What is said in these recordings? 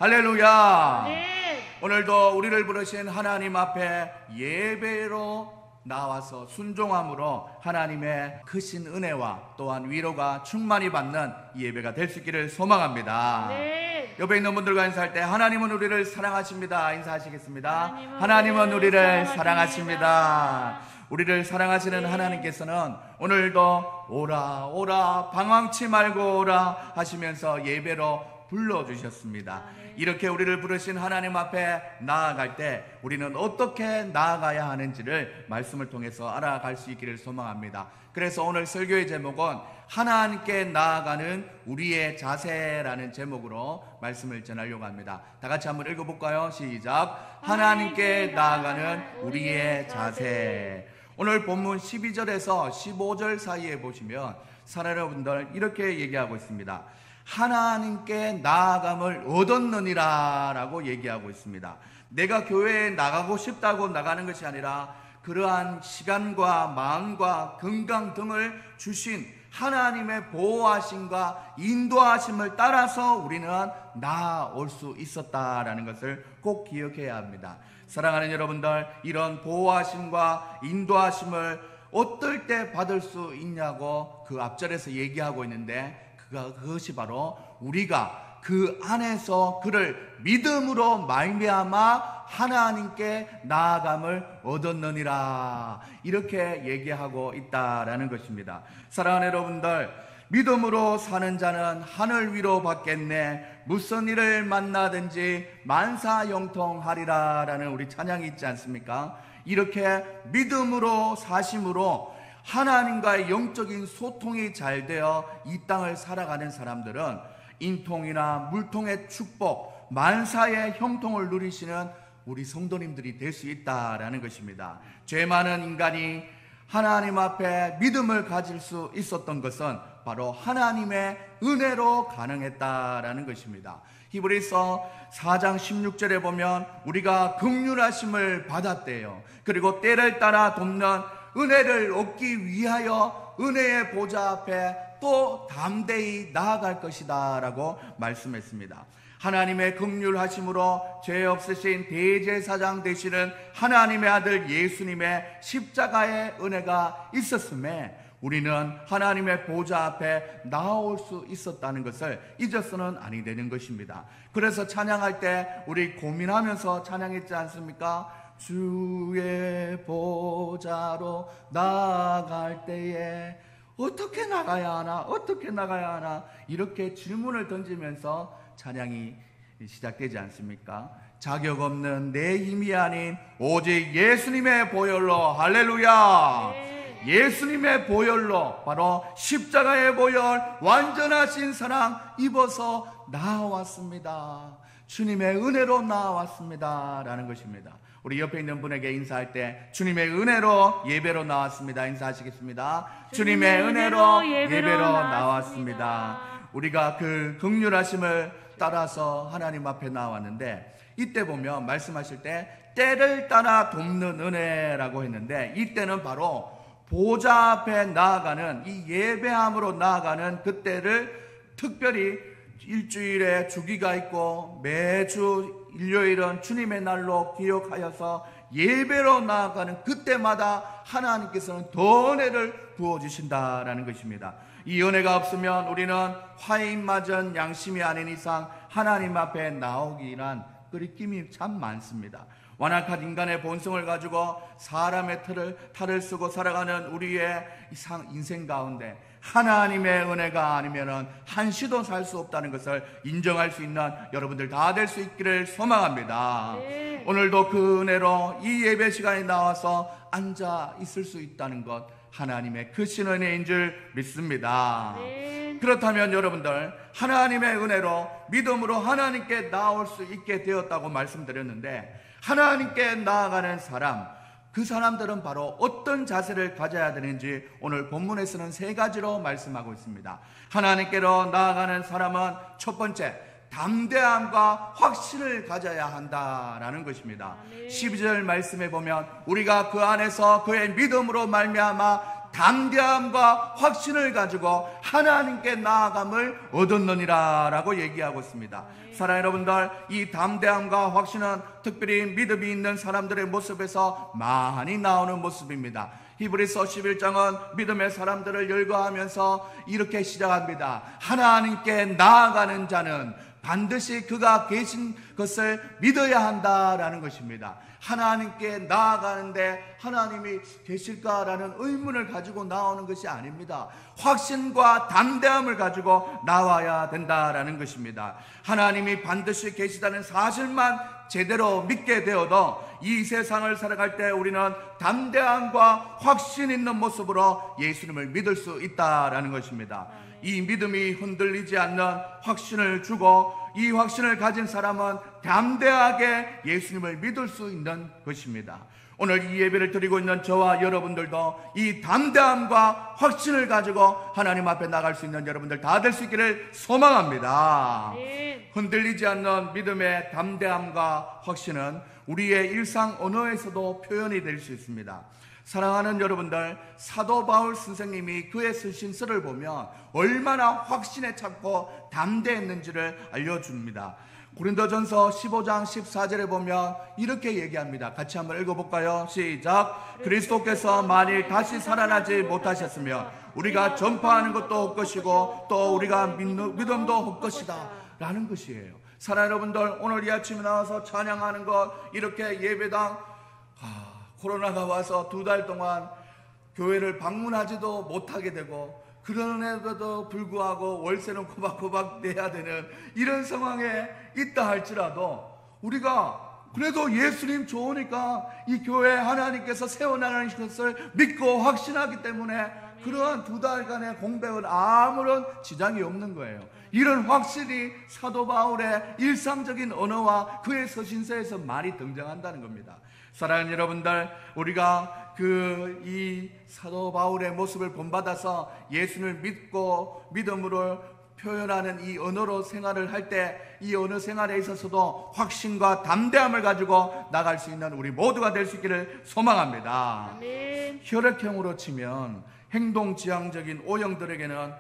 할렐루야. 네. 오늘도 우리를 부르신 하나님 앞에 예배로 나와서 순종함으로 하나님의 크신 은혜와 또한 위로가 충만히 받는 예배가 될 수 있기를 소망합니다. 네. 옆에 있는 분들과 인사할 때 하나님은 우리를 사랑하십니다. 인사하시겠습니다. 하나님은 하나님은 우리를 사랑하십니다. 사랑하십니다. 우리를 사랑하시는 네. 하나님께서는 오늘도 오라 오라 방황치 말고 오라 하시면서 예배로 불러주셨습니다. 네. 이렇게 우리를 부르신 하나님 앞에 나아갈 때 우리는 어떻게 나아가야 하는지를 말씀을 통해서 알아갈 수 있기를 소망합니다. 그래서 오늘 설교의 제목은 하나님께 나아가는 우리의 자세라는 제목으로 말씀을 전하려고 합니다. 다 같이 한번 읽어볼까요? 시작. 하나님께 나아가는 우리의 자세. 오늘 본문 12절에서 15절 사이에 보시면 사랑하는 이렇게 얘기하고 있습니다. 하나님께 나아감을 얻었느니라 라고 얘기하고 있습니다. 내가 교회에 나가고 싶다고 나가는 것이 아니라 그러한 시간과 마음과 건강 등을 주신 하나님의 보호하심과 인도하심을 따라서 우리는 나아올 수 있었다라는 것을 꼭 기억해야 합니다. 사랑하는 여러분들, 이런 보호하심과 인도하심을 어떨 때 받을 수 있냐고 그 앞절에서 얘기하고 있는데 그것이 바로 우리가 그 안에서 그를 믿음으로 말미암아 하나님께 나아감을 얻었느니라 이렇게 얘기하고 있다라는 것입니다. 사랑하는 여러분들, 믿음으로 사는 자는 하늘 위로 받겠네 무슨 일을 만나든지 만사형통하리라 라는 우리 찬양이 있지 않습니까? 이렇게 믿음으로 사심으로 하나님과의 영적인 소통이 잘 되어 이 땅을 살아가는 사람들은 인통이나 물통의 축복, 만사의 형통을 누리시는 우리 성도님들이 될 수 있다라는 것입니다. 죄 많은 인간이 하나님 앞에 믿음을 가질 수 있었던 것은 바로 하나님의 은혜로 가능했다라는 것입니다. 히브리서 4장 16절에 보면 우리가 긍휼하심을 받았대요. 그리고 때를 따라 돕는 은혜를 얻기 위하여 은혜의 보좌 앞에 또 담대히 나아갈 것이다 라고 말씀했습니다. 하나님의 긍휼하심으로 죄 없으신 대제사장 되시는 하나님의 아들 예수님의 십자가의 은혜가 있었음에 우리는 하나님의 보좌 앞에 나올 수 있었다는 것을 잊어서는 아니 되는 것입니다. 그래서 찬양할 때 우리 고민하면서 찬양했지 않습니까? 주의 보좌로 나아갈 때에 어떻게 나가야 하나 어떻게 나가야 하나 이렇게 질문을 던지면서 찬양이 시작되지 않습니까? 자격 없는 내 힘이 아닌 오직 예수님의 보혈로 할렐루야. 예수님의 보혈로 바로 십자가의 보혈 완전하신 사랑 입어서 나왔습니다. 주님의 은혜로 나왔습니다 라는 것입니다. 우리 옆에 있는 분에게 인사할 때 주님의 은혜로 예배로 나왔습니다 인사하시겠습니다. 주님의 은혜로 예배로 나왔습니다. 우리가 그 긍휼하심을 따라서 하나님 앞에 나왔는데 이때 보면 말씀하실 때 때를 따라 돕는 은혜라고 했는데 이때는 바로 보좌 앞에 나아가는 이 예배함으로 나아가는 그때를 특별히 일주일에 주기가 있고 매주 일요일은 주님의 날로 기억하여서 예배로 나아가는 그때마다 하나님께서는 더 은혜를 부어주신다라는 것입니다. 이 은혜가 없으면 우리는 화인 맞은 양심이 아닌 이상 하나님 앞에 나오기란 끓임이 참 많습니다. 완악한 인간의 본성을 가지고 사람의 탈을 쓰고 살아가는 우리의 인생 가운데 하나님의 은혜가 아니면 한시도 살 수 없다는 것을 인정할 수 있는 여러분들 다 될 수 있기를 소망합니다. 네. 오늘도 그 은혜로 이 예배 시간에 나와서 앉아 있을 수 있다는 것 하나님의 크신 은혜인 줄 믿습니다. 네. 그렇다면 여러분들 하나님의 은혜로 믿음으로 하나님께 나올 수 있게 되었다고 말씀드렸는데 하나님께 나아가는 사람, 그 사람들은 바로 어떤 자세를 가져야 되는지 오늘 본문에서는 세 가지로 말씀하고 있습니다. 하나님께로 나아가는 사람은 첫 번째, 담대함과 확신을 가져야 한다라는 것입니다. 12절 말씀에 보면 우리가 그 안에서 그의 믿음으로 말미암아 담대함과 확신을 가지고 하나님께 나아감을 얻었느니라 라고 얘기하고 있습니다. 사랑하는 여러분들, 이 담대함과 확신은 특별히 믿음이 있는 사람들의 모습에서 많이 나오는 모습입니다. 히브리서 11장은 믿음의 사람들을 열거하면서 이렇게 시작합니다. 하나님께 나아가는 자는 반드시 그가 계신 것을 믿어야 한다라는 것입니다. 하나님께 나아가는데 하나님이 계실까라는 의문을 가지고 나오는 것이 아닙니다. 확신과 담대함을 가지고 나와야 된다라는 것입니다. 하나님이 반드시 계시다는 사실만 제대로 믿게 되어도 이 세상을 살아갈 때 우리는 담대함과 확신 있는 모습으로 예수님을 믿을 수 있다라는 것입니다. 이 믿음이 흔들리지 않는 확신을 주고 이 확신을 가진 사람은 담대하게 예수님을 믿을 수 있는 것입니다. 오늘 이 예배를 드리고 있는 저와 여러분들도 이 담대함과 확신을 가지고 하나님 앞에 나갈 수 있는 여러분들 다 될 수 있기를 소망합니다. 흔들리지 않는 믿음의 담대함과 확신은 우리의 일상 언어에서도 표현이 될 수 있습니다. 사랑하는 여러분들, 사도 바울 선생님이 그의 쓰신 시를 보면 얼마나 확신에 찼고 담대했는지를 알려줍니다. 고린도전서 15장 14절에 보면 이렇게 얘기합니다. 같이 한번 읽어볼까요? 시작. 그리스도께서 만일 다시 살아나지 못하셨으면 우리가 전파하는 것도 헛것이고 또 우리가 믿음도 헛것이다 라는 것이에요. 사랑하는 여러분들, 오늘 이 아침에 나와서 찬양하는 것, 이렇게 예배당 코로나가 와서 2달 동안 교회를 방문하지도 못하게 되고 그런데도 불구하고 월세는 코박코박 내야 되는 이런 상황에 있다 할지라도 우리가 그래도 예수님 좋으니까 이 교회 하나님께서 세워나가는 것을 믿고 확신하기 때문에 그러한 2달간의 공백은 아무런 지장이 없는 거예요. 이런 확신이 사도 바울의 일상적인 언어와 그의 서신서에서 많이 등장한다는 겁니다. 사랑하는 여러분들, 우리가 이 사도 바울의 모습을 본받아서 예수를 믿고 믿음으로 표현하는 이 언어로 생활을 할 때 이 언어 생활에 있어서도 확신과 담대함을 가지고 나갈 수 있는 우리 모두가 될 수 있기를 소망합니다. 아멘. 혈액형으로 치면 행동지향적인 O형들에게는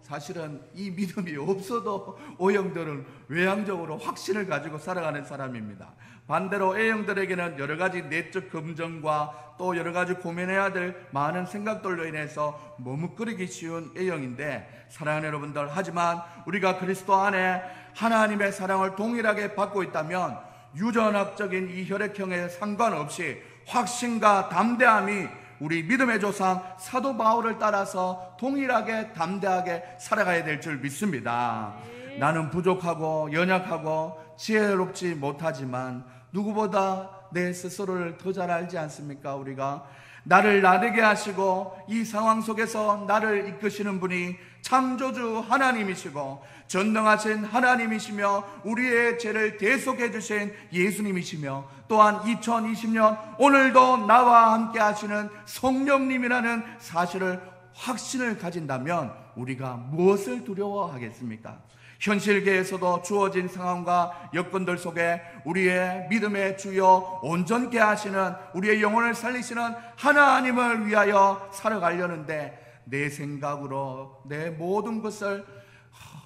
사실은 이 믿음이 없어도 O형들은 외향적으로 확신을 가지고 살아가는 사람입니다. 반대로 A형들에게는 여러 가지 내적 검증과 또 여러 가지 고민해야 될 많은 생각들로 인해서 머뭇거리기 쉬운 A형인데, 사랑하는 여러분들, 하지만 우리가 그리스도 안에 하나님의 사랑을 동일하게 받고 있다면 유전학적인 이 혈액형에 상관없이 확신과 담대함이 우리 믿음의 조상 사도 바울을 따라서 동일하게 담대하게 살아가야 될 줄 믿습니다. 나는 부족하고 연약하고 지혜롭지 못하지만 누구보다 내 스스로를 더 잘 알지 않습니까? 우리가 나를 나되게 하시고 이 상황 속에서 나를 이끄시는 분이 창조주 하나님이시고 전능하신 하나님이시며 우리의 죄를 대속해 주신 예수님이시며 또한 2020년 오늘도 나와 함께 하시는 성령님이라는 사실을 확신을 가진다면 우리가 무엇을 두려워하겠습니까? 현실계에서도 주어진 상황과 여건들 속에 우리의 믿음의 주여 온전케 하시는 우리의 영혼을 살리시는 하나님을 위하여 살아가려는데 내 생각으로 내 모든 것을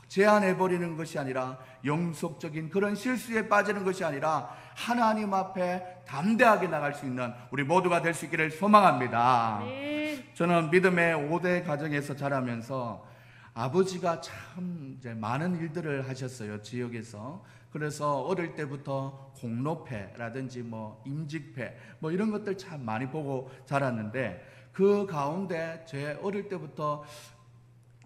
제한해버리는 것이 아니라 영속적인 그런 실수에 빠지는 것이 아니라 하나님 앞에 담대하게 나갈 수 있는 우리 모두가 될 수 있기를 소망합니다. 저는 믿음의 5대 가정에서 자라면서 아버지가 참 이제 많은 일들을 하셨어요, 지역에서. 그래서 어릴 때부터 공로패라든지 임직패 이런 것들 참 많이 보고 자랐는데, 그 가운데 제 어릴 때부터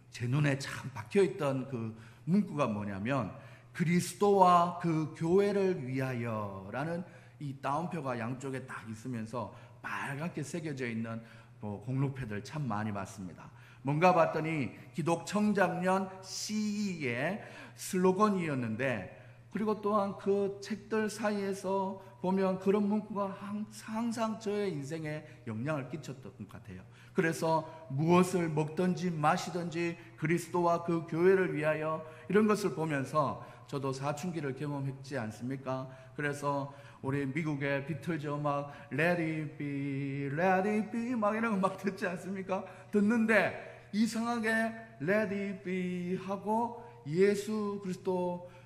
제 눈에 참 박혀있던 그 문구가 뭐냐면 그리스도와 그 교회를 위하여라는 이 따옴표가 양쪽에 딱 있으면서 빨갛게 새겨져 있는 공로패들 참 많이 봤습니다. 뭔가 봤더니 기독 청장년 CE의 슬로건이었는데, 그리고 또한 그 책들 사이에서 보면 그런 문구가 항상 저의 인생에 영향을 끼쳤던 것 같아요. 그래서 무엇을 먹든지 마시든지 그리스도와 그 교회를 위하여 이런 것을 보면서 저도 사춘기를 경험했지 않습니까? 그래서 우리 미국의 비틀즈 음악 Let It Be, Let It Be 막 이런 음악 듣지 않습니까? 듣는데 이상하게 Let It Be 하고 예수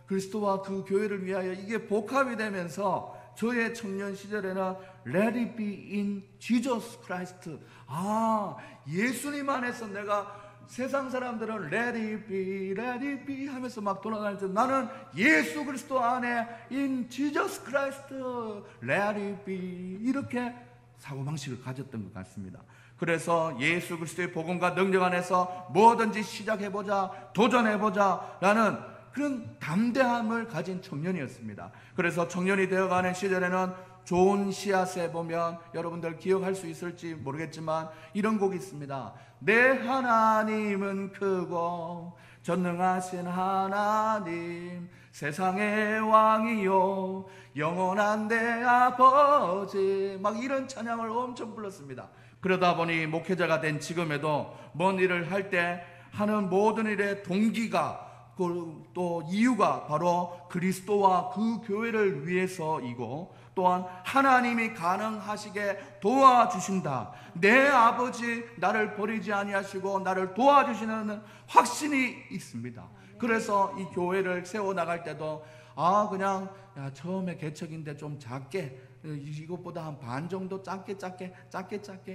그리스도와 그 교회를 위하여 이게 복합이 되면서 저의 청년 시절에는 Let it be in Jesus Christ. 예수님 안에서 내가 세상 사람들은 Let it be, Let it be 하면서 막 돌아다닐 때 나는 예수 그리스도 안에 in Jesus Christ, Let it be 이렇게 사고방식을 가졌던 것 같습니다. 그래서 예수 그리스도의 복음과 능력 안에서 뭐든지 시작해보자, 도전해보자 라는 그런 담대함을 가진 청년이었습니다. 그래서 청년이 되어가는 시절에는 좋은 씨앗에 보면 여러분들 기억할 수 있을지 모르겠지만 이런 곡이 있습니다. 내 하나님은 크고 전능하신 하나님, 세상의 왕이요 영원한 내 아버지, 막 이런 찬양을 엄청 불렀습니다. 그러다 보니 목회자가 된 지금에도 뭔 일을 할 때 하는 모든 일의 동기가 또 이유가 바로 그리스도와 그 교회를 위해서이고 또한 하나님이 가능하시게 도와주신다. 내 아버지 나를 버리지 아니하시고 나를 도와주시는 확신이 있습니다. 그래서 이 교회를 세워나갈 때도 그냥 처음에 개척인데 좀 작게, 이것보다 한 반 정도 작게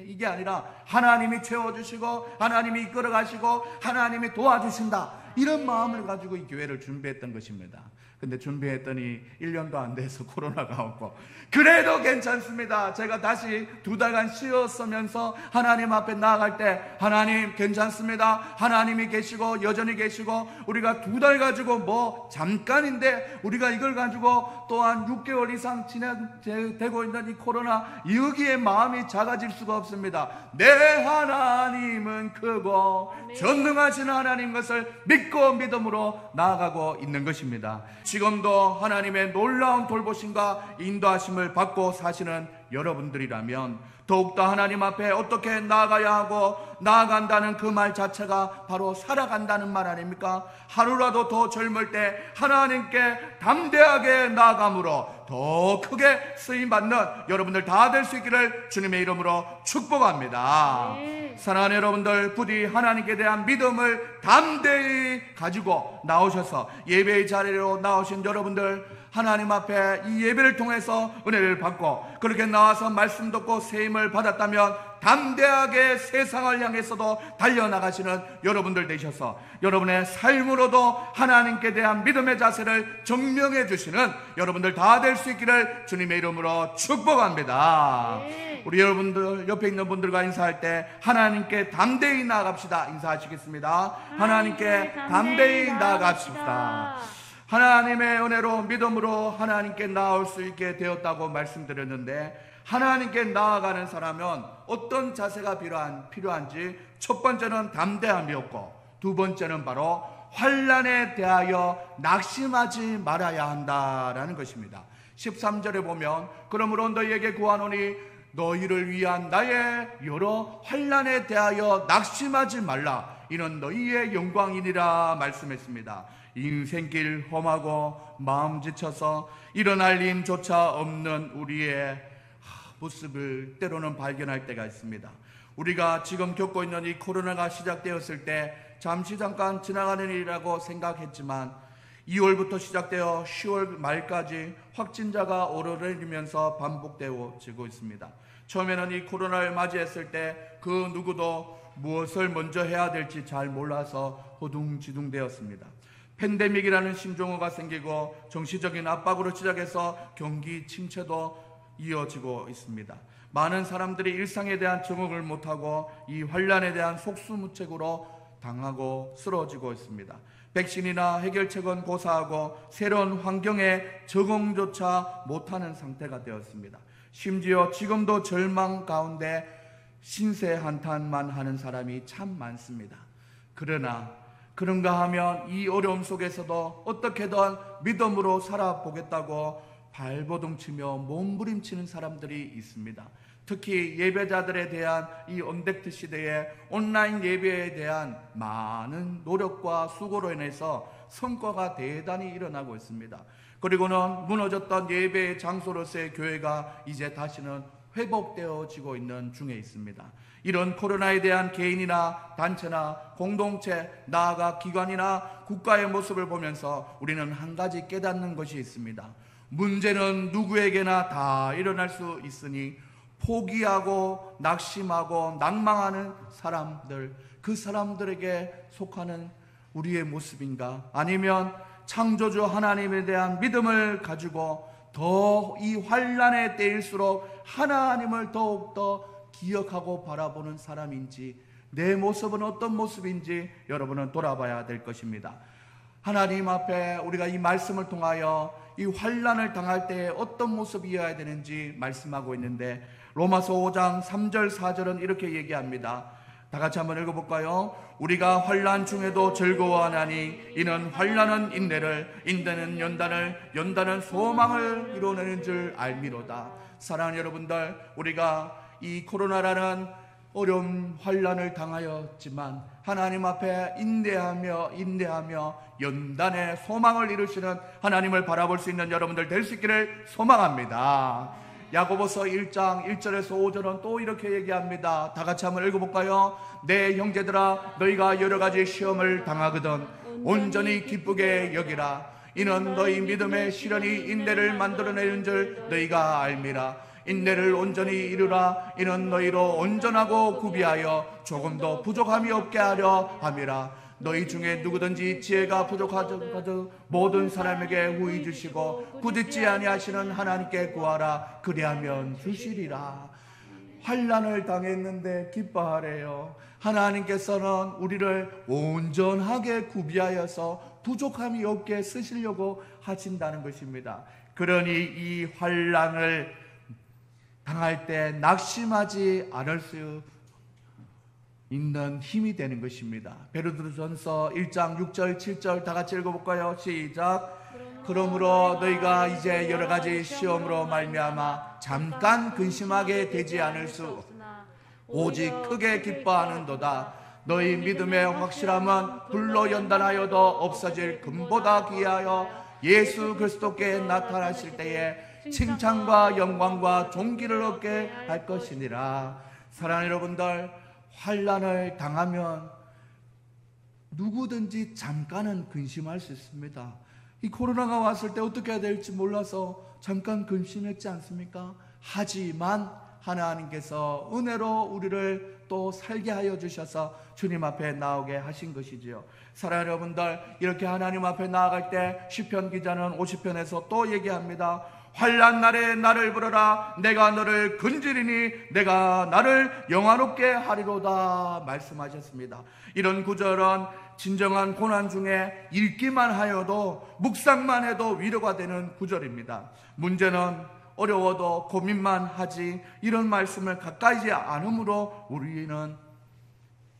이게 아니라 하나님이 채워주시고 하나님이 이끌어 가시고 하나님이 도와주신다, 이런 마음을 가지고 이 교회를 준비했던 것입니다. 근데 준비했더니 1년도 안 돼서 코로나가 오고, 그래도 괜찮습니다. 제가 다시 2달간 쉬었으면서 하나님 앞에 나아갈 때 하나님 괜찮습니다, 하나님이 계시고 여전히 계시고, 우리가 2달 가지고 뭐 잠깐인데 우리가 이걸 가지고 또한 6개월 이상 진행되고 있는 이 코로나, 여기에 마음이 작아질 수가 없습니다. 내 하나님은 크고 전능하신 하나님 것을 믿고 믿음으로 나아가고 있는 것입니다. 지금도 하나님의 놀라운 돌보심과 인도하심을 받고 사시는 여러분들이라면 더욱더 하나님 앞에 어떻게 나아가야 하고, 나아간다는 그 말 자체가 바로 살아간다는 말 아닙니까? 하루라도 더 젊을 때 하나님께 담대하게 나아감으로 더 크게 쓰임받는 여러분들 다 될 수 있기를 주님의 이름으로 축복합니다. 사랑하는 여러분들, 부디 하나님께 대한 믿음을 담대히 가지고 나오셔서 예배의 자리로 나오신 여러분들, 하나님 앞에 이 예배를 통해서 은혜를 받고 그렇게 나와서 말씀 듣고 세임을 받았다면 담대하게 세상을 향해서도 달려나가시는 여러분들 되셔서 여러분의 삶으로도 하나님께 대한 믿음의 자세를 증명해 주시는 여러분들 다 될 수 있기를 주님의 이름으로 축복합니다. 우리 여러분들 옆에 있는 분들과 인사할 때 하나님께 담대히 나아갑시다 인사하시겠습니다. 하나님께 담대히 나아갑시다. 하나님의 은혜로 믿음으로 하나님께 나아올 수 있게 되었다고 말씀드렸는데, 하나님께 나아가는 사람은 어떤 자세가 필요한지 첫 번째는 담대함이었고, 두 번째는 바로 환난에 대하여 낙심하지 말아야 한다라는 것입니다. 13절에 보면 그러므로 너희에게 구하노니 너희를 위한 나의 여러 환난에 대하여 낙심하지 말라, 이는 너희의 영광이니라 말씀했습니다. 인생길 험하고 마음 지쳐서 일어날 힘조차 없는 우리의 모습을 때로는 발견할 때가 있습니다. 우리가 지금 겪고 있는 이 코로나가 시작되었을 때 잠깐 지나가는 일이라고 생각했지만 2월부터 시작되어 10월 말까지 확진자가 오르내리면서 반복되어지고 있습니다. 처음에는 이 코로나를 맞이했을 때 그 누구도 무엇을 먼저 해야 될지 잘 몰라서 호둥지둥되었습니다. 팬데믹이라는 신종어가 생기고 정치적인 압박으로 시작해서 경기 침체도 이어지고 있습니다. 많은 사람들이 일상에 대한 적응을 못하고 이 환난에 대한 속수무책으로 당하고 쓰러지고 있습니다. 백신이나 해결책은 고사하고 새로운 환경에 적응조차 못하는 상태가 되었습니다. 심지어 지금도 절망 가운데 신세 한탄만 하는 사람이 참 많습니다. 그러나 그런가 하면 이 어려움 속에서도 어떻게든 믿음으로 살아보겠다고 발버둥치며 몸부림치는 사람들이 있습니다. 특히 예배자들에 대한 이 언택트 시대에 온라인 예배에 대한 많은 노력과 수고로 인해서 성과가 대단히 일어나고 있습니다. 그리고는 무너졌던 예배의 장소로서의 교회가 이제 다시는 회복되어지고 있는 중에 있습니다. 이런 코로나에 대한 개인이나 단체나 공동체, 나아가 기관이나 국가의 모습을 보면서 우리는 한 가지 깨닫는 것이 있습니다. 문제는 누구에게나 다 일어날 수 있으니 포기하고 낙심하고 낭망하는 사람들, 그 사람들에게 속하는 우리의 모습인가? 아니면 창조주 하나님에 대한 믿음을 가지고 더 이 환난의 때일수록 하나님을 더욱더 기억하고 바라보는 사람인지, 내 모습은 어떤 모습인지 여러분은 돌아봐야 될 것입니다. 하나님 앞에 우리가 이 말씀을 통하여 이 환난을 당할 때 어떤 모습이어야 되는지 말씀하고 있는데, 로마서 5장 3절 4절은 이렇게 얘기합니다. 다 같이 한번 읽어볼까요? 우리가 환난 중에도 즐거워하나니 이는 환난은 인내를, 인내는 연단을, 연단은 소망을 이루어내는 줄 알미로다. 사랑하는 여러분들, 우리가 이 코로나라는 어려운 환난을 당하였지만 하나님 앞에 인내하며 연단의 소망을 이루시는 하나님을 바라볼 수 있는 여러분들 될 수 있기를 소망합니다. 야고보서 1장 1절에서 5절은 또 이렇게 얘기합니다. 다 같이 한번 읽어볼까요? 내 형제들아, 너희가 여러 가지 시험을 당하거든 온전히 기쁘게 여기라. 이는 너희 믿음의 시련이 인내를 만들어내는 줄 너희가 알미라. 인내를 온전히 이루라. 이는 너희로 온전하고 구비하여 조금도 부족함이 없게 하려 함이라. 너희 중에 누구든지 지혜가 부족하여도 모든 사람에게 후히 주시고 꾸짖지 아니하시는 하나님께 구하라. 그리하면 주시리라. 환난을 당했는데 기뻐하래요. 하나님께서는 우리를 온전하게 구비하여서 부족함이 없게 쓰시려고 하신다는 것입니다. 그러니 이 환난을 당할 때 낙심하지 않을 수 있는 힘이 되는 것입니다. 베드로전서 1장 6절 7절 다 같이 읽어볼까요? 시작. 그러므로 너희가 이제 여러 가지 시험으로 말미암아 잠깐 근심하게 되지 않을 수 오직 크게 기뻐하는도다. 너희 믿음의 확실함은 불로 연단하여도 없어질 금보다 귀하여 예수 그리스도께 나타나실 때에 칭찬과 영광과 존귀를 얻게 할 것이니라. 사랑하는 여러분들, 환난을 당하면 누구든지 잠깐은 근심할 수 있습니다. 이 코로나가 왔을 때 어떻게 해야 될지 몰라서 잠깐 근심했지 않습니까? 하지만 하나님께서 은혜로 우리를 또 살게 하여 주셔서 주님 앞에 나오게 하신 것이지요. 사랑하는 여러분들, 이렇게 하나님 앞에 나아갈 때 시편 기자는 50편에서 또 얘기합니다. 환난 날에 나를 부르라. 내가 너를 건지리니 내가 나를 영화롭게 하리로다 말씀하셨습니다. 이런 구절은 진정한 고난 중에 읽기만 하여도 묵상만 해도 위로가 되는 구절입니다. 문제는 어려워도 고민만 하지 이런 말씀을 가까이지 않으므로 우리는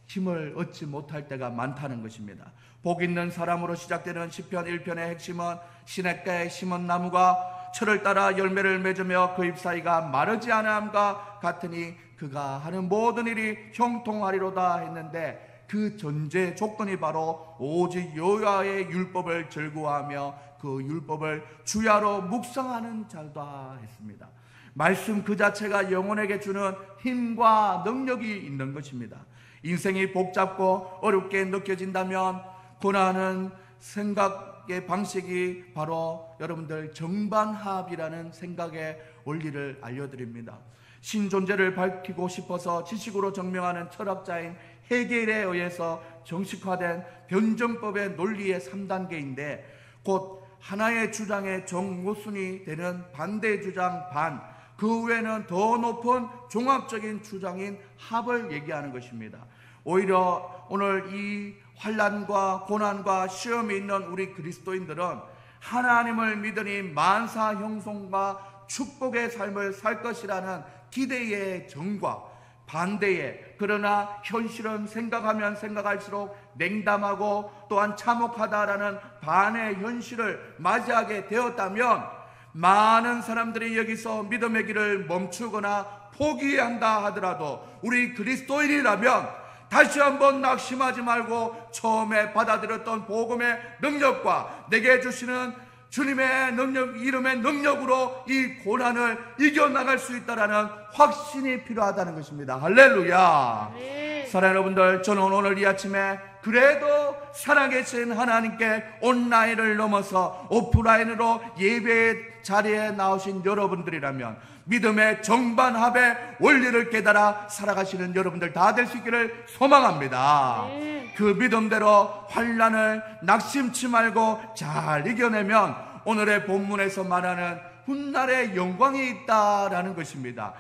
힘을 얻지 못할 때가 많다는 것입니다. 복 있는 사람으로 시작되는 시편 1편의 핵심은 시냇가에 심은 나무가 철을 따라 열매를 맺으며 그 잎사이가 마르지 않음과 같으니 그가 하는 모든 일이 형통하리로다 했는데, 그 전제 조건이 바로 오직 여호와의 율법을 즐거워하며 그 율법을 주야로 묵상하는 자다 했습니다. 말씀 그 자체가 영혼에게 주는 힘과 능력이 있는 것입니다. 인생이 복잡고 어렵게 느껴진다면 고난은 생각의 방식이 바로 여러분들 정반합이라는 생각의 원리를 알려드립니다. 신존재를 밝히고 싶어서 지식으로 증명하는 철학자인 헤겔에 의해서 정식화된 변증법의 논리의 3단계인데 곧 하나의 주장의 정모순이 되는 반대 주장 반, 그 외에는 더 높은 종합적인 주장인 합을 얘기하는 것입니다. 오히려 오늘 이 환난과 고난과 시험이 있는 우리 그리스도인들은 하나님을 믿으니 만사 형통과 축복의 삶을 살 것이라는 기대의 정과 반대에, 그러나 현실은 생각하면 생각할수록 냉담하고 또한 참혹하다라는 반의 현실을 맞이하게 되었다면 많은 사람들이 여기서 믿음의 길을 멈추거나 포기한다 하더라도 우리 그리스도인이라면 다시 한번 낙심하지 말고 처음에 받아들였던 복음의 능력과 내게 주시는 주님의 능력, 이름의 능력으로 이 고난을 이겨나갈 수 있다는 확신이 필요하다는 것입니다. 할렐루야. 사랑하는 여러분들, 저는 오늘 이 아침에 그래도 살아계신 하나님께 온라인을 넘어서 오프라인으로 예배 자리에 나오신 여러분들이라면 믿음의 정반합의 원리를 깨달아 살아가시는 여러분들 다 될 수 있기를 소망합니다. 그 믿음대로 환난을 낙심치 말고 잘 이겨내면 오늘의 본문에서 말하는 훗날의 영광이 있다라는 것입니다.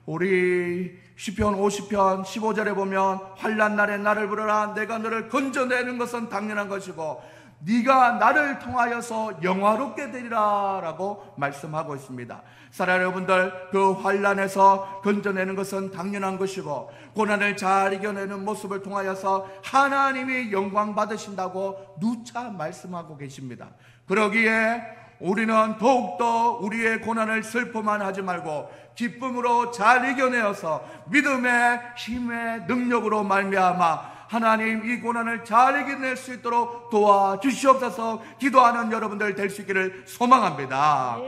우리 시편 50편 15절에 보면 환난 날에 나를 부르라 내가 너를 건져내는 것은 당연한 것이고 네가 나를 통하여서 영화롭게 되리라 라고 말씀하고 있습니다. 사랑하는 여러분들, 그 환난에서 건져내는 것은 당연한 것이고 고난을 잘 이겨내는 모습을 통하여서 하나님이 영광 받으신다고 누차 말씀하고 계십니다. 그러기에 우리는 더욱더 우리의 고난을 슬퍼만 하지 말고 기쁨으로 잘 이겨내어서 믿음의 힘의 능력으로 말미암아 하나님 이 고난을 잘 이겨낼 수 있도록 도와주시옵소서 기도하는 여러분들 될 수 있기를 소망합니다.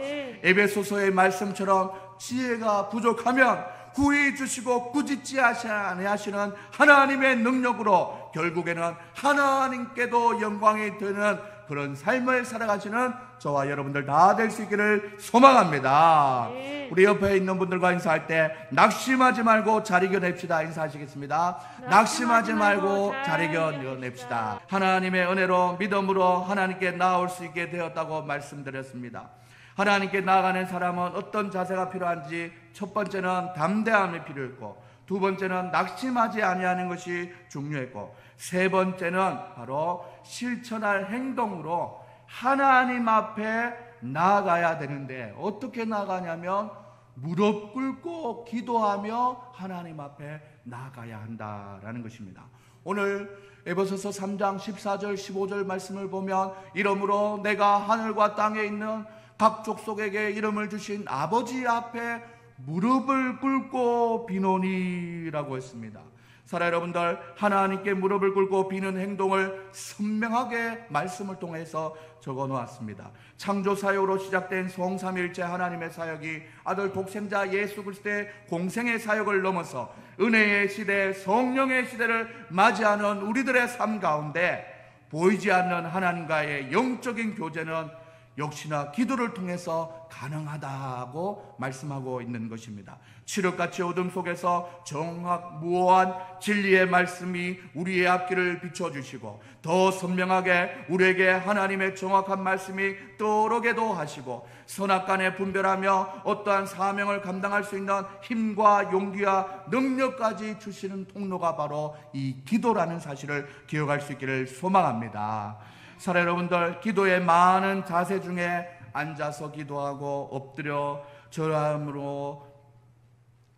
에베소서의 말씀처럼 지혜가 부족하면 구히 주시고 꾸짖지 아니하시는 하나님의 능력으로 결국에는 하나님께도 영광이 되는 그런 삶을 살아가시는 저와 여러분들 다 될 수 있기를 소망합니다. 우리 옆에 있는 분들과 인사할 때 낙심하지 말고 잘 이겨냅시다 인사하시겠습니다. 낙심하지 말고 잘 이겨냅시다. 하나님의 은혜로 믿음으로 하나님께 나아올 수 있게 되었다고 말씀드렸습니다. 하나님께 나아가는 사람은 어떤 자세가 필요한지 첫 번째는 담대함이 필요했고 두 번째는 낙심하지 아니하는 것이 중요했고 세 번째는 바로 실천할 행동으로 하나님 앞에 나아가야 되는데 어떻게 나아가냐면 무릎 꿇고 기도하며 하나님 앞에 나아가야 한다라는 것입니다. 오늘 에베소서 3장 14절 15절 말씀을 보면 이러므로 내가 하늘과 땅에 있는 각 족속에게 이름을 주신 아버지 앞에 무릎을 꿇고 비노니라고 했습니다. 사랑하는 여러분들, 하나님께 무릎을 꿇고 비는 행동을 선명하게 말씀을 통해서 적어 놓았습니다. 창조 사역으로 시작된 성삼일체 하나님의 사역이 아들 독생자 예수 그리스도의 공생의 사역을 넘어서 은혜의 시대, 성령의 시대를 맞이하는 우리들의 삶 가운데 보이지 않는 하나님과의 영적인 교제는 역시나 기도를 통해서 가능하다고 말씀하고 있는 것입니다. 칠흑같이 어둠 속에서 정확무오한 진리의 말씀이 우리의 앞길을 비춰주시고 더 선명하게 우리에게 하나님의 정확한 말씀이 떠오르게도 하시고 선악간에 분별하며 어떠한 사명을 감당할 수 있는 힘과 용기와 능력까지 주시는 통로가 바로 이 기도라는 사실을 기억할 수 있기를 소망합니다. 사랑하는 여러분들, 기도의 많은 자세 중에 앉아서 기도하고 엎드려 절함으로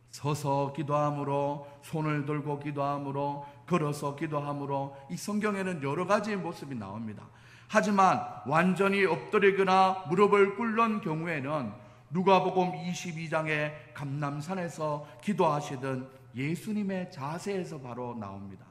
서서 기도함으로 손을 들고 기도함으로 걸어서 기도함으로 이 성경에는 여러 가지 모습이 나옵니다. 하지만 완전히 엎드리거나 무릎을 꿇는 경우에는 누가복음 22장의 감람산에서 기도하시던 예수님의 자세에서 바로 나옵니다.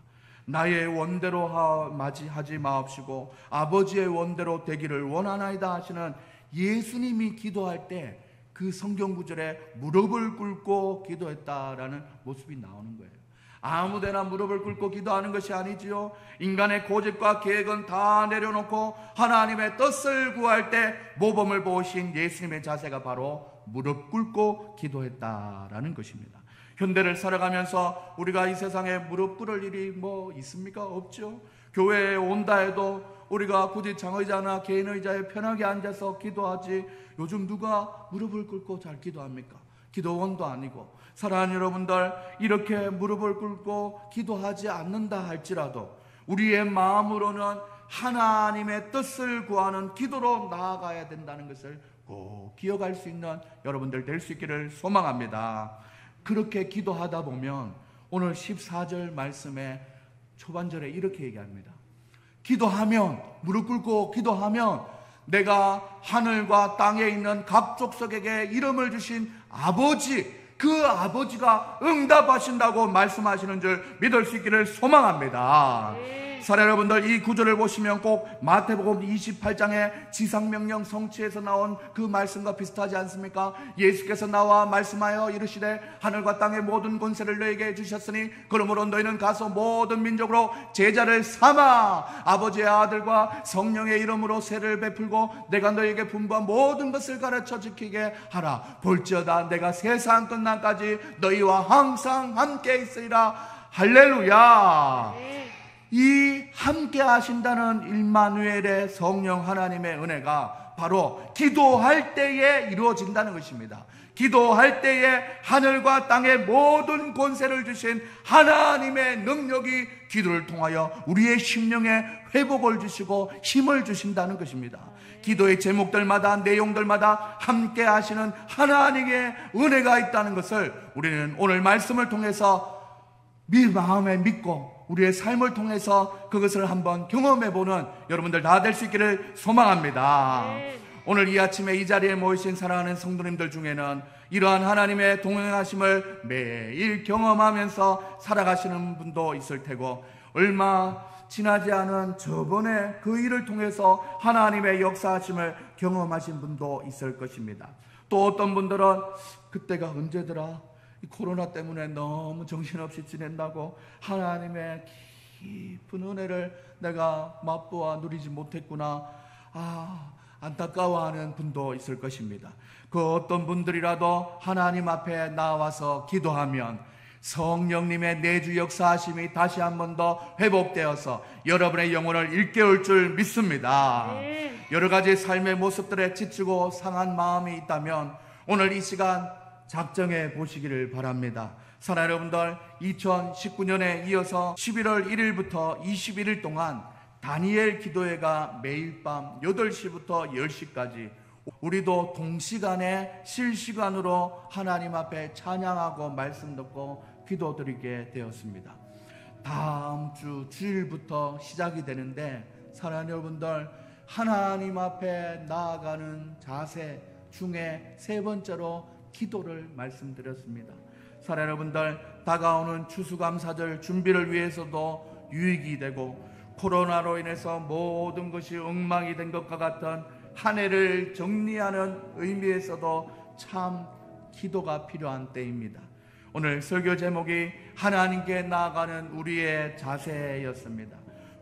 나의 원대로 하지 마옵시고 아버지의 원대로 되기를 원하나이다 하시는 예수님이 기도할 때 그 성경 구절에 무릎을 꿇고 기도했다라는 모습이 나오는 거예요. 아무데나 무릎을 꿇고 기도하는 것이 아니지요. 인간의 고집과 계획은 다 내려놓고 하나님의 뜻을 구할 때 모범을 보신 예수님의 자세가 바로 무릎 꿇고 기도했다라는 것입니다. 현대를 살아가면서 우리가 이 세상에 무릎 꿇을 일이 뭐 있습니까? 없죠. 교회에 온다 해도 우리가 굳이 장의자나 개인 의자에 편하게 앉아서 기도하지 요즘 누가 무릎을 꿇고 잘 기도합니까? 기도원도 아니고. 사랑하는 여러분들, 이렇게 무릎을 꿇고 기도하지 않는다 할지라도 우리의 마음으로는 하나님의 뜻을 구하는 기도로 나아가야 된다는 것을 꼭 기억할 수 있는 여러분들 될 수 있기를 소망합니다. 그렇게 기도하다 보면 오늘 14절 말씀의 초반절에 이렇게 얘기합니다. 기도하면, 무릎 꿇고 기도하면 내가 하늘과 땅에 있는 각 족속에게 이름을 주신 아버지, 그 아버지가 응답하신다고 말씀하시는 줄 믿을 수 있기를 소망합니다. 사랑 여러분들, 이 구절을 보시면 꼭 마태복음 28장의 지상명령 성취에서 나온 그 말씀과 비슷하지 않습니까? 예수께서 나와 말씀하여 이르시되 하늘과 땅의 모든 권세를 너에게 주셨으니 그러므로 너희는 가서 모든 민족으로 제자를 삼아 아버지의 아들과 성령의 이름으로 세를 베풀고 내가 너에게 분부한 모든 것을 가르쳐 지키게 하라. 볼지어다 내가 세상 끝날까지 너희와 항상 함께 있으리라. 할렐루야. 이 함께 하신다는 임마누엘의 성령 하나님의 은혜가 바로 기도할 때에 이루어진다는 것입니다. 기도할 때에 하늘과 땅의 모든 권세를 주신 하나님의 능력이 기도를 통하여 우리의 심령에 회복을 주시고 힘을 주신다는 것입니다. 기도의 제목들마다 내용들마다 함께 하시는 하나님의 은혜가 있다는 것을 우리는 오늘 말씀을 통해서 마음에 믿고 우리의 삶을 통해서 그것을 한번 경험해보는 여러분들 다 될 수 있기를 소망합니다. 오늘 이 아침에 이 자리에 모이신 사랑하는 성도님들 중에는 이러한 하나님의 동행하심을 매일 경험하면서 살아가시는 분도 있을 테고, 얼마 지나지 않은 저번에 그 일을 통해서 하나님의 역사하심을 경험하신 분도 있을 것입니다. 또 어떤 분들은 그때가 언제더라? 이 코로나 때문에 너무 정신없이 지낸다고 하나님의 깊은 은혜를 내가 맛보아 누리지 못했구나, 안타까워하는 분도 있을 것입니다. 그 어떤 분들이라도 하나님 앞에 나와서 기도하면 성령님의 내주 역사하심이 다시 한 번 더 회복되어서 여러분의 영혼을 일깨울 줄 믿습니다. 여러 가지 삶의 모습들에 지치고 상한 마음이 있다면 오늘 이 시간 작정해 보시기를 바랍니다. 사랑하는 여러분들, 2019년에 이어서 11월 1일부터 21일 동안 다니엘 기도회가 매일 밤 8시부터 10시까지 우리도 동시간에 실시간으로 하나님 앞에 찬양하고 말씀 듣고 기도드리게 되었습니다. 다음 주 주일부터 시작이 되는데, 사랑하는 여러분들, 하나님 앞에 나아가는 자세 중에 세 번째로 기도를 말씀드렸습니다. 사랑하는 여러분들, 다가오는 추수감사절 준비를 위해서도 유익이 되고, 코로나로 인해서 모든 것이 엉망이 된 것과 같은 한 해를 정리하는 의미에서도 참 기도가 필요한 때입니다. 오늘 설교 제목이 하나님께 나아가는 우리의 자세였습니다.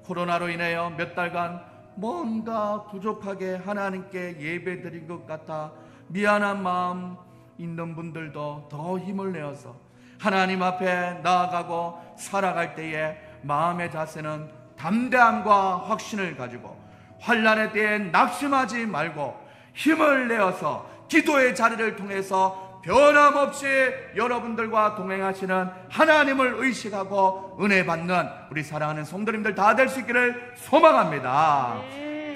코로나로 인하여 몇 달간 뭔가 부족하게 하나님께 예배드린 것 같아 미안한 마음 있는 분들도 더 힘을 내어서 하나님 앞에 나아가고 살아갈 때에 마음의 자세는 담대함과 확신을 가지고 환난의 때에 낙심하지 말고 힘을 내어서 기도의 자리를 통해서 변함없이 여러분들과 동행하시는 하나님을 의식하고 은혜 받는 우리 사랑하는 성도님들 다 될 수 있기를 소망합니다.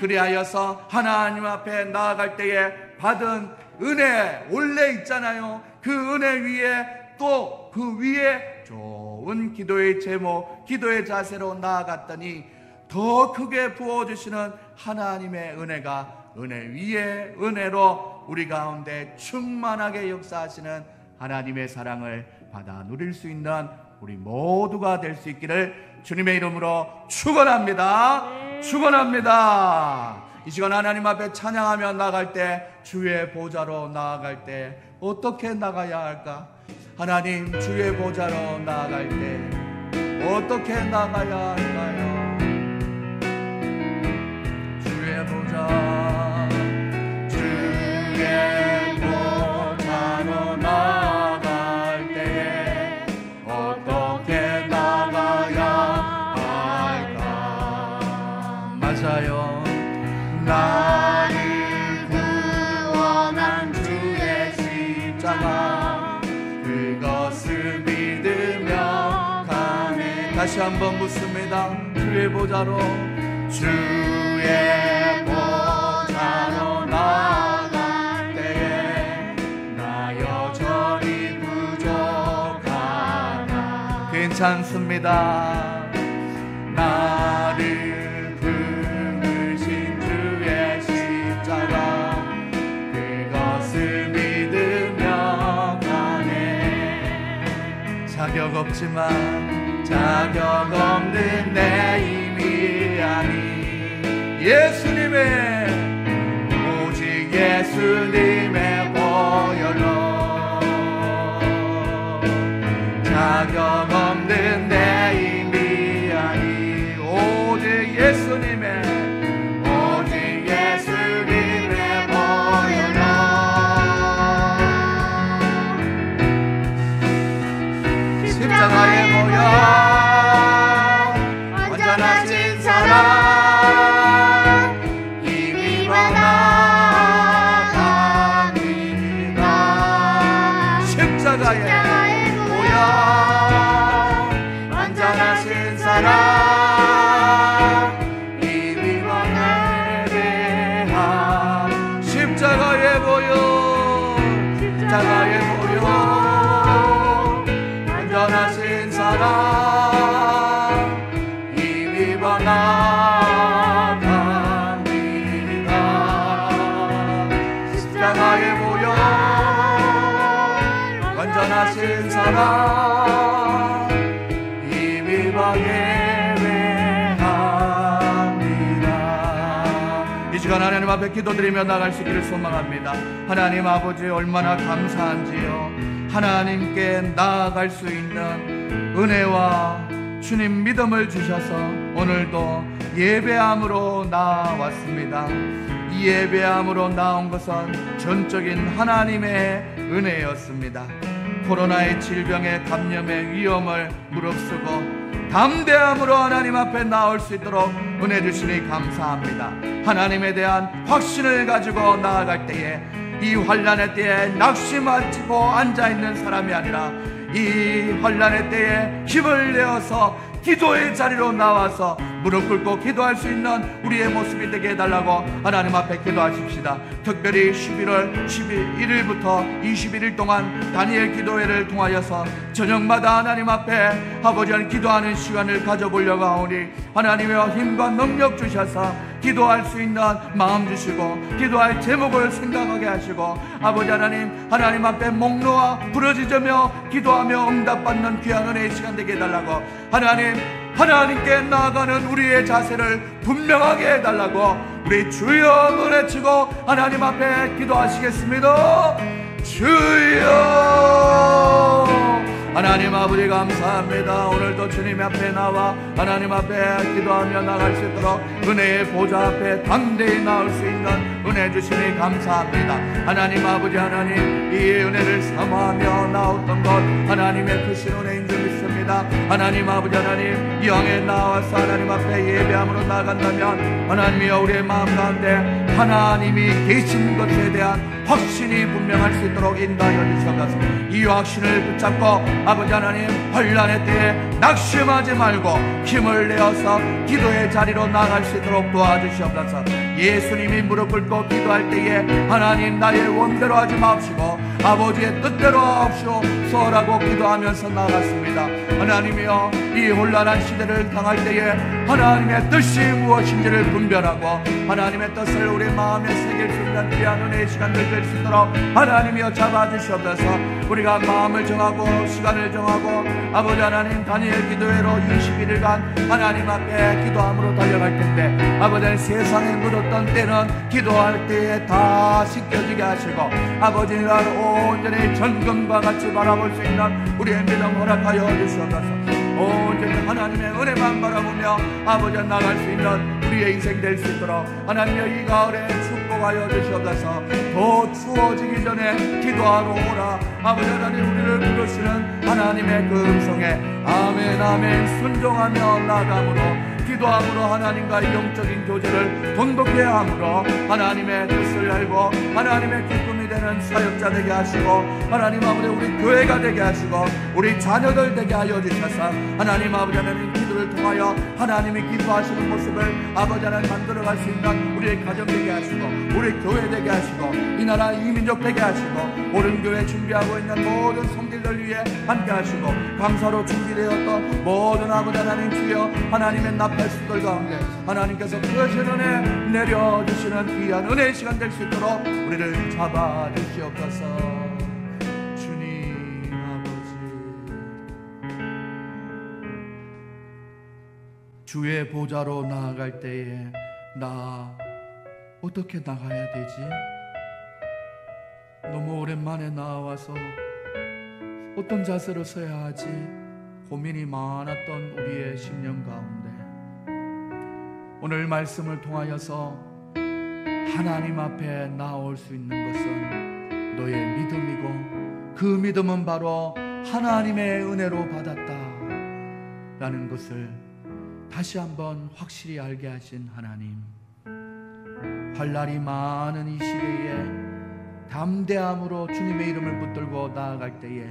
그리하여서 하나님 앞에 나아갈 때에 받은 은혜 원래 있잖아요. 그 은혜 위에 또 그 위에 좋은 기도의 제목, 기도의 자세로 나아갔더니 더 크게 부어주시는 하나님의 은혜가 은혜 위에 은혜로 우리 가운데 충만하게 역사하시는 하나님의 사랑을 받아 누릴 수 있는 우리 모두가 될 수 있기를 주님의 이름으로 축원합니다. 축원합니다. 이 시간 하나님 앞에 찬양하며 나갈 때, 주의 보좌로 나아갈 때 어떻게 나가야 할까? 하나님, 주의 보좌로 나아갈 때 어떻게 나가야 할까요? 주의 보좌, 주의 보좌로 나아갈 때에 어떻게 나가야 할까? 맞아요. 나를 구원한 주의 십자가, 그것을 믿으며 가네. 다시 한번 묻습니다. 주의 보좌로, 주의 보좌로 나아갈 때에 나 여전히 부족하나. 괜찮습니다. 나를 그것을 믿으며 가네. 자격 없지만 자격 없는 내 힘이 아닌 예수님의 오직 예수님의 보혈로 자격 없는 내 힘이 아닌 오직 예수님의 보혈로 십자가의 모여 완전하신 사랑 힘입어 나갑니다. 십자가의 모여 완전하신 사랑 힘입어 예배함. 십자가의 모여 십자가의 모여 완전하신 사랑 힘입어 나갑니다. 십자가에 모여 완전하신 사랑 힘입어 예배합니다. 이 시간 하나님 앞에 기도드리며 나갈 수 있기를 소망합니다. 하나님 아버지 얼마나 감사한지요. 하나님께 나아갈 수 있는 은혜와 주님 믿음을 주셔서 오늘도 예배함으로 나왔습니다. 이 예배함으로 나온 것은 전적인 하나님의 은혜였습니다. 코로나의 질병의 감염의 위험을 무릅쓰고 담대함으로 하나님 앞에 나올 수 있도록 은혜 주시니 감사합니다. 하나님에 대한 확신을 가지고 나아갈 때에 이 환난의 때에 낙심하고 앉아있는 사람이 아니라 이 환난의 때에 힘을 내어서 기도의 자리로 나와서 무릎 꿇고 기도할 수 있는 우리의 모습이 되게 해달라고 하나님 앞에 기도하십시다. 특별히 11월 11일부터 21일 동안 다니엘 기도회를 통하여서 저녁마다 하나님 앞에 아버지는 기도하는 시간을 가져보려고 하오니 하나님의 힘과 능력 주셔서 기도할 수 있는 마음 주시고 기도할 제목을 생각하게 하시고 아버지 하나님 앞에 목 놓아 부르짖으며 기도하며 응답받는 귀한 은혜의 시간 되게 해달라고 하나님께 나아가는 우리의 자세를 분명하게 해달라고 우리 주여 노래치고 하나님 앞에 기도하시겠습니다. 주여 하나님 아버지 감사합니다. 오늘도 주님 앞에 나와 하나님 앞에 기도하며 나갈 수 있도록 은혜의 보좌 앞에 담대히 나올 수 있는 은혜 주시니 감사합니다. 하나님 아버지 이 은혜를 사모하며 나왔던 것 하나님의 크신 은혜인 줄 믿습니다. 하나님 아버지 이 영에 나와서 하나님 앞에 예배함으로 나간다면 하나님이여 우리의 마음 가운데 하나님이 계신 것에 대한 확신이 분명할 수 있도록 인도하여 주시옵소서. 이 확신을 붙잡고 아버지 환난의 때에 낙심하지 말고 힘을 내어서 기도의 자리로 나갈 수 있도록 도와주시옵소서. 예수님이 무릎 꿇고 기도할 때에 하나님 나의 원대로 하지 마옵시고 아버지의 뜻대로 하옵시오소라고 기도하면서 나갔습니다. 하나님이여 이 혼란한 시대를 당할 때에 하나님의 뜻이 무엇인지를 분별하고 하나님의 뜻을 우리 마음에 새길 수 있는 귀한 은혜의 시간들 될 수 있도록 하나님이여 잡아주시옵소서. 우리가 마음을 정하고 시간을 정하고 아버지 다니엘 기도회로 21일간 하나님 앞에 기도함으로 달려갈 텐데 아버지 세상에 묻었던 때는 기도할 때에 다 씻겨지게 하시고 아버지가 온전히 전금과 같이 바라볼 수 있는 우리의 믿음 허락하여 주시옵소서. 온전히 하나님의 은혜만 바라보며 아버지 나갈 수 있는 우리의 인생 될 수 있도록 하나님의 이 가을에 축복하여 주시옵소서. 더 추워지기 전에 기도하러 오라. 아버지 우리를 부르시는 하나님의 그 음성에 아멘 아멘 순종하며 나아감으로 기도함으로 하나님과의 영적인 교제를 돈독해 함으로 하나님의 뜻을 알고 하나님의 기쁨이 되는 사역자 되게 하시고 하나님 아버지 우리 교회가 되게 하시고 우리 자녀들 되게 하여 주셔서 하나님 아버지 기도를 통하여 하나님이 기뻐하시는 모습을 아버지 만들어갈 수 있는 우리의 가정 되게 하시고 우리 교회 되게 하시고 이 나라 이 민족 되게 하시고 옳은 교회 준비하고 있는 모든 성질들 위해 함께 하시고 감사로 준비되었던 모든 아버지 주여 하나님의 나팔수들 가운데 하나님께서 크신 은혜 내려주시는 귀한 은혜의 시간 될 수 있도록 우리를 잡아주시옵소서. 주님 아버지 주의 보좌로 나아갈 때에 나 어떻게 나가야 되지? 너무 오랜만에 나와서 어떤 자세로 서야 하지? 고민이 많았던 우리의 10년 가운데 오늘 말씀을 통하여서 하나님 앞에 나올 수 있는 것은 너의 믿음이고 그 믿음은 바로 하나님의 은혜로 받았다 라는 것을 다시 한번 확실히 알게 하신 하나님, 환난이 많은 이 시대에 담대함으로 주님의 이름을 붙들고 나아갈 때에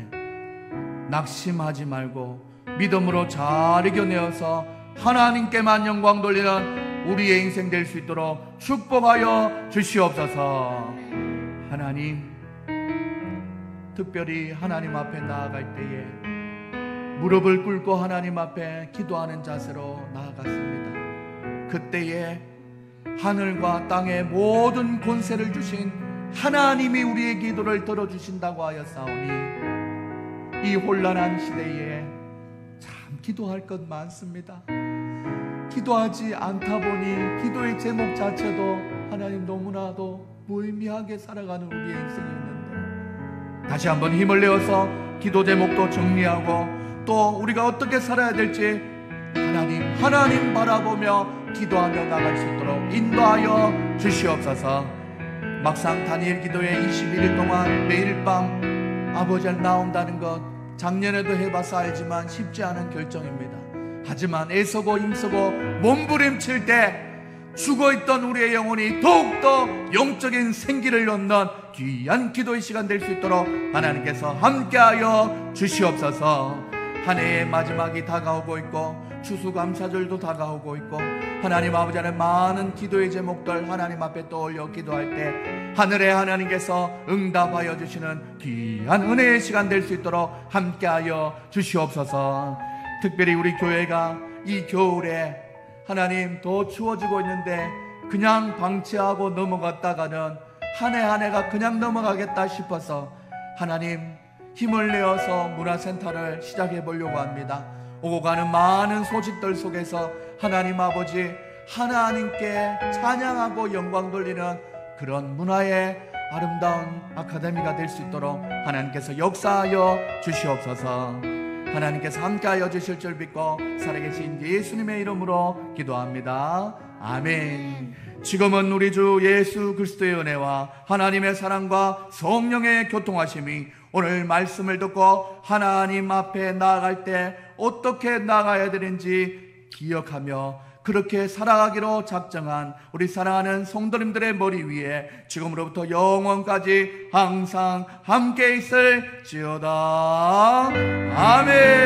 낙심하지 말고 믿음으로 잘 이겨내어서 하나님께만 영광 돌리는 우리의 인생 될 수 있도록 축복하여 주시옵소서. 하나님, 특별히 하나님 앞에 나아갈 때에 무릎을 꿇고 하나님 앞에 기도하는 자세로 나아갔습니다. 그때에 하늘과 땅의 모든 권세를 주신 하나님이 우리의 기도를 들어주신다고 하였사오니 이 혼란한 시대에 참 기도할 것 많습니다. 기도하지 않다 보니 기도의 제목 자체도 하나님 너무나도 무의미하게 살아가는 우리의 인생이었는데 다시 한번 힘을 내어서 기도 제목도 정리하고 또 우리가 어떻게 살아야 될지 하나님 바라보며 기도하며 나갈 수 있도록 인도하여 주시옵소서. 막상 다니엘 기도에 21일 동안 매일 밤 아버지를 나온다는 것 작년에도 해봐서 알지만 쉽지 않은 결정입니다. 하지만 애쓰고 힘쓰고 몸부림칠 때 죽어있던 우리의 영혼이 더욱더 영적인 생기를 얻는 귀한 기도의 시간 될 수 있도록 하나님께서 함께하여 주시옵소서. 한 해의 마지막이 다가오고 있고 추수감사절도 다가오고 있고 하나님 아버지 안에 많은 기도의 제목들 하나님 앞에 떠올려 기도할 때 하늘의 하나님께서 응답하여 주시는 귀한 은혜의 시간 될 수 있도록 함께하여 주시옵소서. 특별히 우리 교회가 이 겨울에 하나님 더 추워지고 있는데 그냥 방치하고 넘어갔다가는 한 해 한 해가 그냥 넘어가겠다 싶어서 하나님 힘을 내어서 문화센터를 시작해 보려고 합니다. 오고 가는 많은 소식들 속에서 하나님 아버지 하나님께 찬양하고 영광 돌리는 그런 문화의 아름다운 아카데미가 될 수 있도록 하나님께서 역사하여 주시옵소서. 하나님께서 함께하여 주실 줄 믿고 살아계신 예수님의 이름으로 기도합니다. 아멘. 지금은 우리 주 예수 그리스도의 은혜와 하나님의 사랑과 성령의 교통하심이 오늘 말씀을 듣고 하나님 앞에 나아갈 때 어떻게 나가야 되는지 기억하며 그렇게 살아가기로 작정한 우리 사랑하는 성도님들의 머리 위에 지금으로부터 영원까지 항상 함께 있을지어다. 아멘.